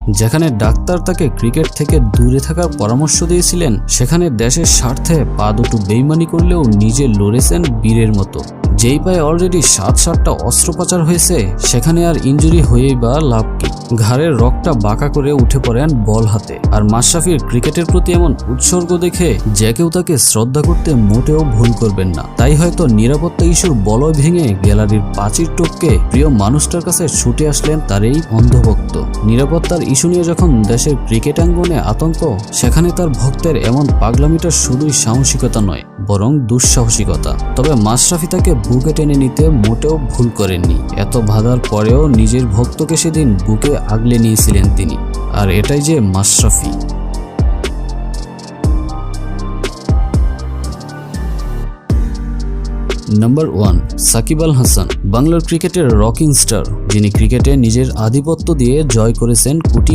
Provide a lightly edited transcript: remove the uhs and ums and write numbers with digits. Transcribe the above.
যেখানে ডাক্তার তাকে ক্রিকেট থেকে দূরে থাকার পরামর্শ দিয়েছিলেন, সেখানে দেশের স্বার্থে পা দুটো বেইমানি করলেও নিজে লড়েছেন বীরের মতো। যেই পায়ে অলরেডি 7-8টা অস্ত্রোপচার হয়েছে, সেখানে আর ইনজুরি হয়েই বা লাভ কি। ঘাড়ের রগটা বাঁকা করে উঠে পড়েন বল হাতে। আর মাশরাফির ক্রিকেটের প্রতি এমন উৎসর্গ দেখে যে কেউ তাকে শ্রদ্ধা করতে মোটেও ভুল করবেন না। তাই হয়তো নিরাপত্তা ইস্যুর বলয় ভেঙে গ্যালারির প্রাচীর টপকে প্রিয় মানুষটার কাছে ছুটে আসলেন তার এই অন্ধভক্ত। নিরাপত্তার ইস্যু নিয়ে যখন দেশের ক্রিকেট আঙ্গনে আতঙ্ক, সেখানে তার ভক্তের এমন পাগলামিটা শুধুই সাহসিকতা নয়, বরং দুঃসাহসিকতা। তবে মাশরাফি তাকে বুকে টেনে নিতে মোটেও ভুল করেননি। এত বাধার পরেও নিজের ভক্তকে সেদিন বুকে আগলে নিয়েছিলেন তিনি। আর এটাই যে মাশরাফি। নাম্বার 1, সাকিব আল হাসান। বাংলার ক্রিকেটের রকিং স্টার, যিনি ক্রিকেটে নিজের আধিপত্য দিয়ে জয় করেছেন কোটি